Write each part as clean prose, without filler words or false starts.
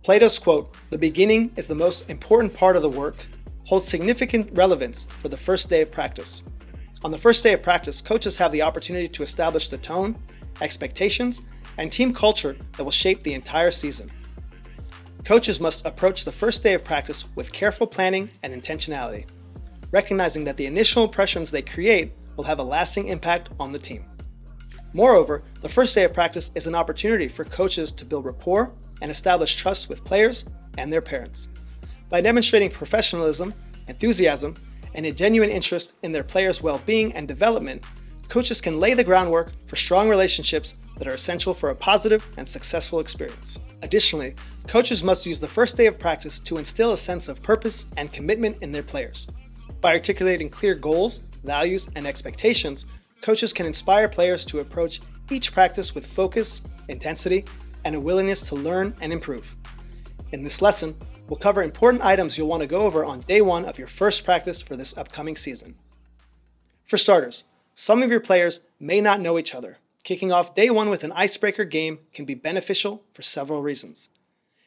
Plato's quote, "The beginning is the most important part of the work," holds significant relevance for the first day of practice. On the first day of practice, coaches have the opportunity to establish the tone, expectations, and team culture that will shape the entire season. Coaches must approach the first day of practice with careful planning and intentionality, recognizing that the initial impressions they create will have a lasting impact on the team. Moreover, the first day of practice is an opportunity for coaches to build rapport and establish trust with players and their parents. By demonstrating professionalism, enthusiasm, and a genuine interest in their players' well-being and development, coaches can lay the groundwork for strong relationships that are essential for a positive and successful experience. Additionally, coaches must use the first day of practice to instill a sense of purpose and commitment in their players. By articulating clear goals, values, and expectations, coaches can inspire players to approach each practice with focus, intensity, and a willingness to learn and improve. In this lesson, we'll cover important items you'll want to go over on day one of your first practice for this upcoming season. For starters, some of your players may not know each other. Kicking off day one with an icebreaker game can be beneficial for several reasons.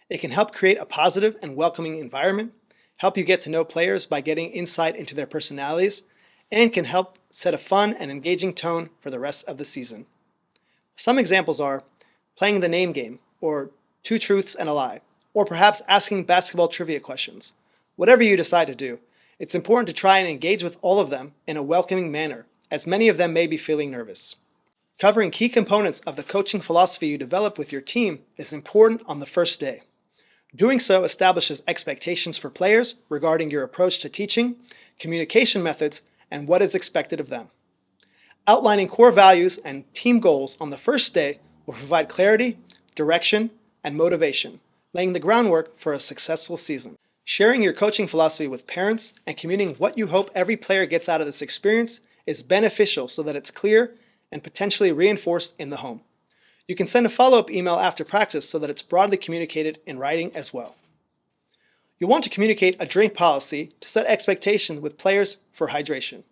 It can help create a positive and welcoming environment, help you get to know players by getting insight into their personalities, and can help set a fun and engaging tone for the rest of the season. Some examples are playing the name game, or two truths and a lie, or perhaps asking basketball trivia questions. Whatever you decide to do, it's important to try and engage with all of them in a welcoming manner, as many of them may be feeling nervous. Covering key components of the coaching philosophy you develop with your team is important on the first day. Doing so establishes expectations for players regarding your approach to teaching, communication methods, and what is expected of them. Outlining core values and team goals on the first day will provide clarity, direction, and motivation, laying the groundwork for a successful season. Sharing your coaching philosophy with parents and communicating what you hope every player gets out of this experience is beneficial so that it's clear and potentially reinforced in the home. You can send a follow-up email after practice so that it's broadly communicated in writing as well. You'll want to communicate a drink policy to set expectations with players for hydration.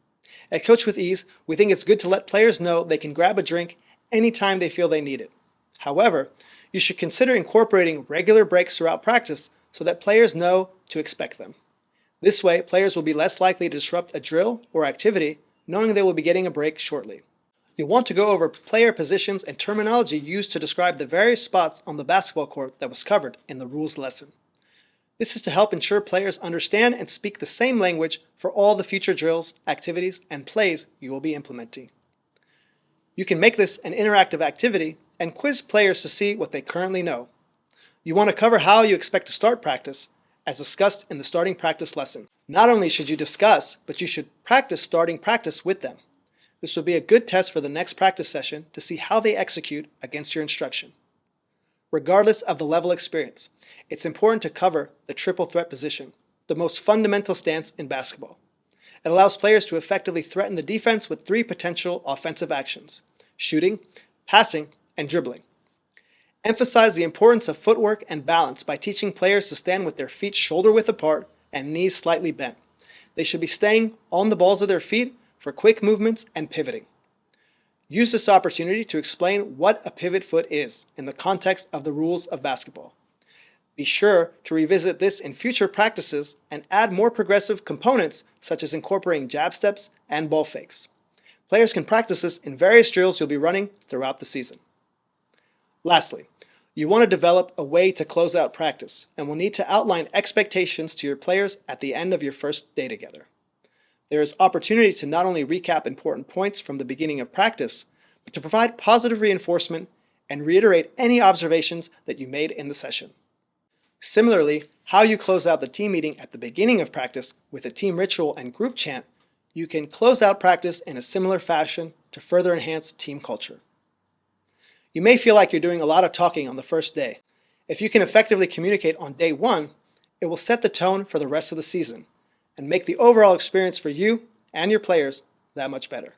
At Coach with Ease, we think it's good to let players know they can grab a drink anytime they feel they need it. However, you should consider incorporating regular breaks throughout practice so that players know to expect them. This way, players will be less likely to disrupt a drill or activity, knowing they will be getting a break shortly. You'll want to go over player positions and terminology used to describe the various spots on the basketball court that was covered in the rules lesson. This is to help ensure players understand and speak the same language for all the future drills, activities, and plays you will be implementing. You can make this an interactive activity and quiz players to see what they currently know. You want to cover how you expect to start practice, as discussed in the starting practice lesson. Not only should you discuss, but you should practice starting practice with them. This will be a good test for the next practice session to see how they execute against your instruction. Regardless of the level of experience, it's important to cover the triple threat position, the most fundamental stance in basketball. It allows players to effectively threaten the defense with three potential offensive actions: shooting, passing, and dribbling. Emphasize the importance of footwork and balance by teaching players to stand with their feet shoulder-width apart and knees slightly bent. They should be staying on the balls of their feet for quick movements and pivoting. Use this opportunity to explain what a pivot foot is in the context of the rules of basketball. Be sure to revisit this in future practices and add more progressive components such as incorporating jab steps and ball fakes. Players can practice this in various drills you'll be running throughout the season. Lastly, you want to develop a way to close out practice and will need to outline expectations to your players at the end of your first day together. There is opportunity to not only recap important points from the beginning of practice, but to provide positive reinforcement and reiterate any observations that you made in the session. Similarly, how you close out the team meeting at the beginning of practice with a team ritual and group chant, you can close out practice in a similar fashion to further enhance team culture. You may feel like you're doing a lot of talking on the first day. If you can effectively communicate on day one, it will set the tone for the rest of the season and make the overall experience for you and your players that much better.